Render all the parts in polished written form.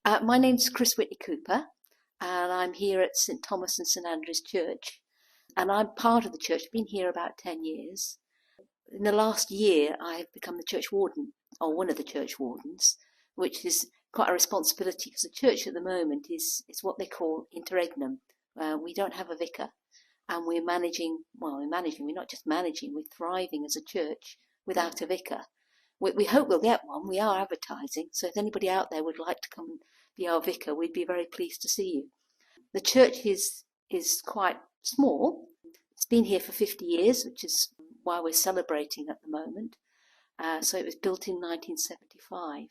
My name's Chris Whitney-Cooper, and I'm here at St Thomas and St Andrew's Church, and I'm part of the church. I've been here about 10 years. In the last year, I've become the Church Warden, or one of the Church Wardens, which is quite a responsibility because the church at the moment is what they call interregnum. We don't have a vicar, and we're not just managing, we're thriving as a church without a vicar. We hope we'll get one. We are advertising, so if anybody out there would like to come and be our vicar, we'd be very pleased to see you. The church is quite small. It's been here for 50 years, which is why we're celebrating at the moment. So it was built in 1975.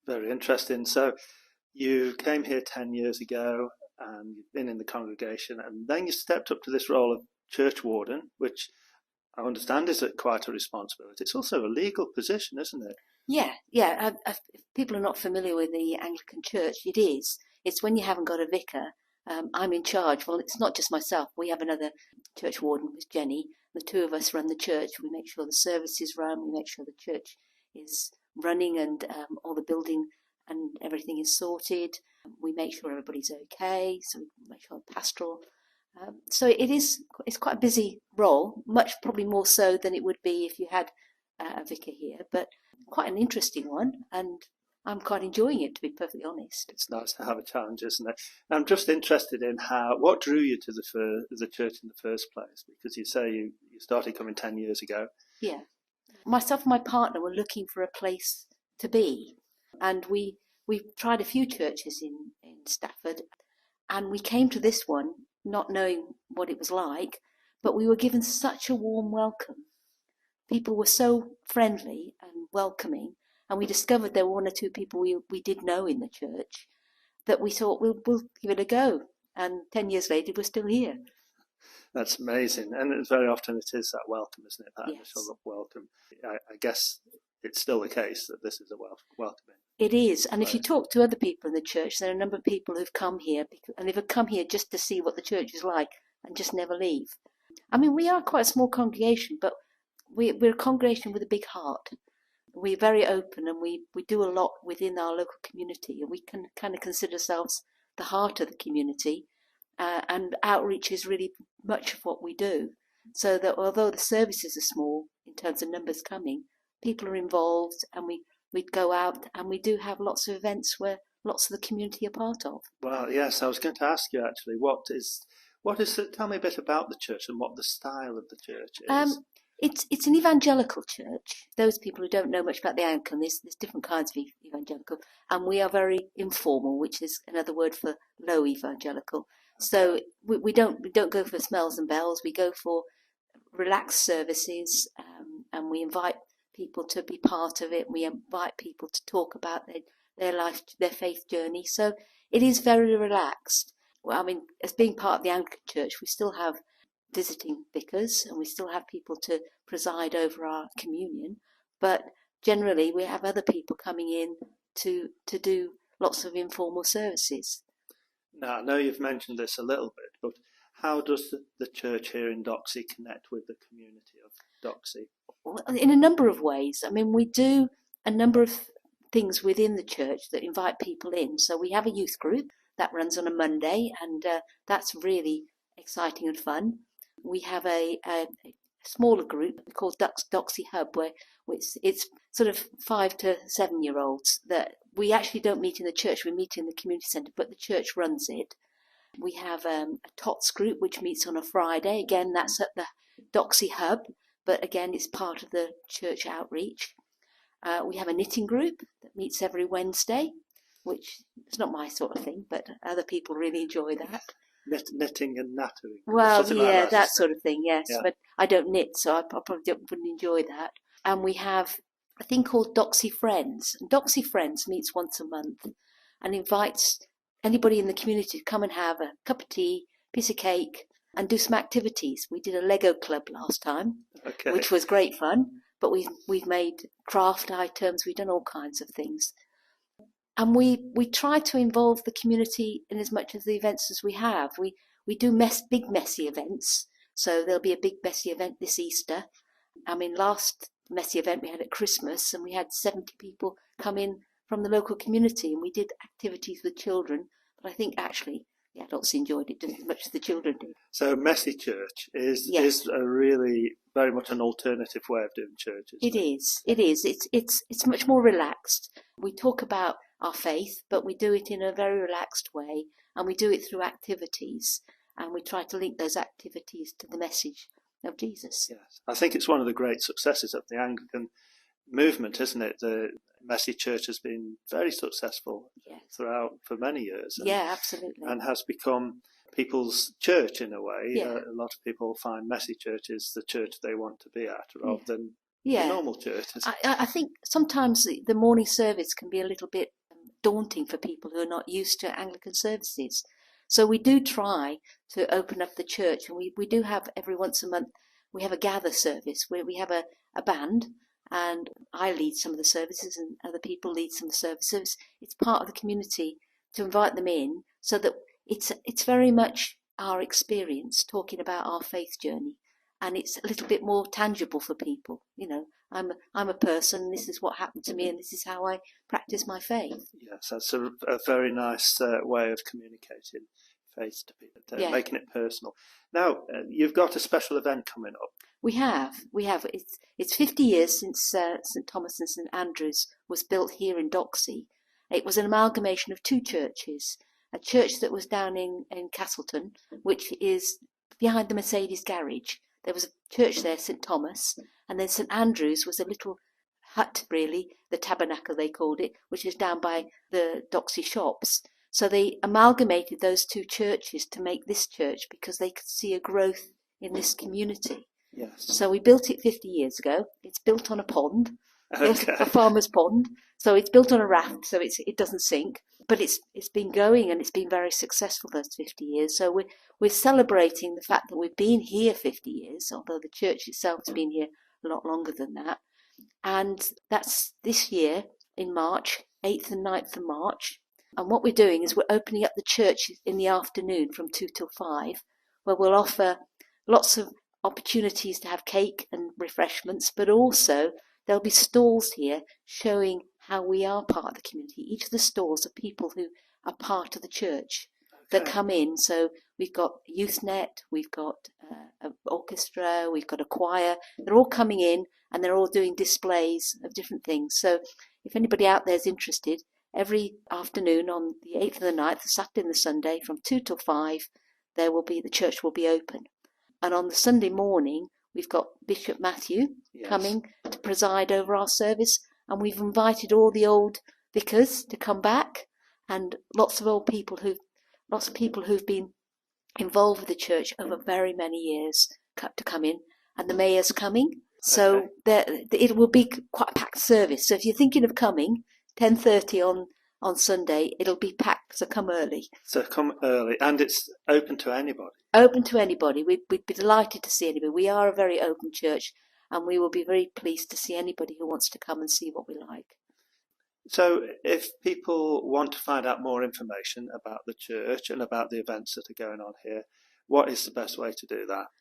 Very interesting. So you came here 10 years ago and you've been in the congregation, and then you stepped up to this role of Church Warden, which I understand is quite a responsibility. It's also a legal position, isn't it? Yeah. If people are not familiar with the Anglican Church, it is. It's when you haven't got a vicar, I'm in charge. Well, it's not just myself. We have another church warden with Jenny. The two of us run the church. We make sure the services run. We make sure the church is running and all the building and everything is sorted. We make sure everybody's okay. So we make sure pastoral. So it's quite a busy role, much probably more so than it would be if you had a vicar here, but quite an interesting one, and I'm quite enjoying it, to be perfectly honest. It's nice to have a challenge, isn't it? I'm just interested in what drew you to the church in the first place, because you say you started coming 10 years ago. Yeah. Myself and my partner were looking for a place to be, and we tried a few churches in Stafford, and we came to this one not knowing what it was like, but we were given such a warm welcome. People were so friendly and welcoming, and we discovered there were one or two people we did know in the church that we thought we'll give it a go, and 10 years later we're still here. That's amazing, and very often it is that welcome, isn't it? That Yes. initial welcome. I guess it's still the case that this is a welcoming. It is, and if you talk to other people in the church, there are a number of people who've come here, and they've come here just to see what the church is like and just never leave. I mean, we are quite a small congregation, but we're a congregation with a big heart. We're very open, and we do a lot within our local community, and we can kind of consider ourselves the heart of the community, and outreach is really much of what we do. So that although the services are small in terms of numbers coming, people are involved, and we'd go out, and we do have lots of events where lots of the community are part of. Well, yes, I was going to ask you actually, tell me a bit about the church and what the style of the church is. It's an evangelical church. Those people who don't know much about the Anglican, there's different kinds of evangelical, and we are very informal, which is another word for low evangelical. Okay. So we don't go for smells and bells. We go for relaxed services, and we invite people to be part of it. We invite people to talk about their life, their faith journey. So it is very relaxed. Well, I mean, as being part of the Anglican Church, we still have visiting vicars, and we still have people to preside over our communion, but generally we have other people coming in to do lots of informal services. Now, I know you've mentioned this a little bit, but how does the church here in Doxey connect with the community of Doxey? Well, in a number of ways. I mean, we do a number of things within the church that invite people in. So we have a youth group that runs on a Monday, and that's really exciting and fun. We have a smaller group called Doxey Hub, where it's sort of 5 to 7 year olds that we actually don't meet in the church. We meet in the community centre, but the church runs it. We have a TOTS group which meets on a Friday. Again, that's at the Doxey Hub, but again, it's part of the church outreach. We have a knitting group that meets every Wednesday, which is not my sort of thing, but other people really enjoy that. Knitting and nattering. Well, yeah, that sort of thing, yes. Yeah. But I don't knit, so I probably wouldn't enjoy that. And we have a thing called Doxey Friends. And Doxey Friends meets once a month and invites anybody in the community to come and have a cup of tea, piece of cake, and do some activities. We did a Lego club last time, which was great fun. But we've made craft items. We've done all kinds of things. And we try to involve the community in as much of the events as we have. We do big messy events. So there'll be a big messy event this Easter. I mean, last messy event we had at Christmas, and we had 70 people come in from the local community, and we did activities with children. But I think actually the adults enjoyed it just as much as the children did. So messy church is a really very much an alternative way of doing church. It is. It's much more relaxed. We talk about our faith, but we do it in a very relaxed way, and we do it through activities, and we try to link those activities to the message of Jesus. Yes, I think it's one of the great successes of the Anglican movement, isn't it? The messy church has been very successful throughout for many years. Absolutely. And has become people's church in a way. Yeah. A lot of people find messy church is the church they want to be at rather than the normal church. I think sometimes the morning service can be a little bit daunting for people who are not used to Anglican services. So we do try to open up the church, and we do have every once a month, we have a gather service where we have a band, and I lead some of the services and other people lead some of the services. It's part of the community to invite them in, so that it's very much our experience talking about our faith journey, and it's a little bit more tangible for people. You know, I'm a person, this is what happened to me, and this is how I practice my faith. Yes, that's a very nice way of communicating faith to people, making it personal. Now, you've got a special event coming up. We have. It's 50 years since St Thomas and St Andrews was built here in Doxey. It was an amalgamation of two churches. A church that was down in Castleton, which is behind the Mercedes garage. There was a church there, St Thomas, and then St Andrews was a little hut, really, the tabernacle they called it, which is down by the Doxey shops. So they amalgamated those two churches to make this church because they could see a growth in this community. Yes. So we built it 50 years ago. It's built on a pond, a farmer's pond. So it's built on a raft, so it doesn't sink. But it's been going, and it's been very successful those 50 years. So we're celebrating the fact that we've been here 50 years, although the church itself has been here a lot longer than that. And that's this year in March, 8th and 9th of March. And what we're doing is we're opening up the church in the afternoon from 2 till 5, where we'll offer lots of opportunities to have cake and refreshments, but also there'll be stalls here showing how we are part of the community. Each of the stalls are people who are part of the church that come in. So we've got YouthNet, we've got an orchestra, we've got a choir. They're all coming in, and they're all doing displays of different things. So if anybody out there is interested, every afternoon on the 8th and the 9th, the Saturday and the Sunday, from 2 till 5, the church will be open. And on the Sunday morning, we've got Bishop Matthew coming to preside over our service, and we've invited all the old vicars to come back, and lots of people who've been involved with the church over very many years to come in, and the mayor's coming. So it will be quite a packed service. So if you're thinking of coming, 10:30 on Sunday, it'll be packed, so come early. So come early, and it's open to anybody. Open to anybody. We'd be delighted to see anybody. We are a very open church, and we will be very pleased to see anybody who wants to come and see what we like. So if people want to find out more information about the church and about the events that are going on here, what is the best way to do that?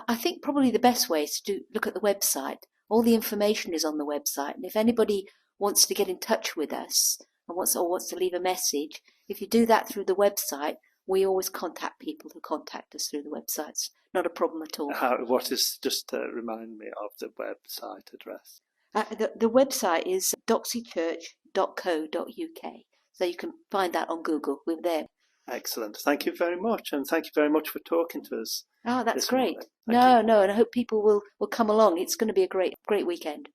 I think probably the best way is to look at the website. All the information is on the website, and if anybody wants to get in touch with us and wants to leave a message, if you do that through the website, we always contact people who contact us through the websites. Not a problem at all. What is, just to remind me of the website address? The website is doxeychurch.co.uk. So you can find that on Google. We're there. Excellent. Thank you very much. And thank you very much for talking to us. Oh, that's great. No, and I hope people will come along. It's going to be a great weekend.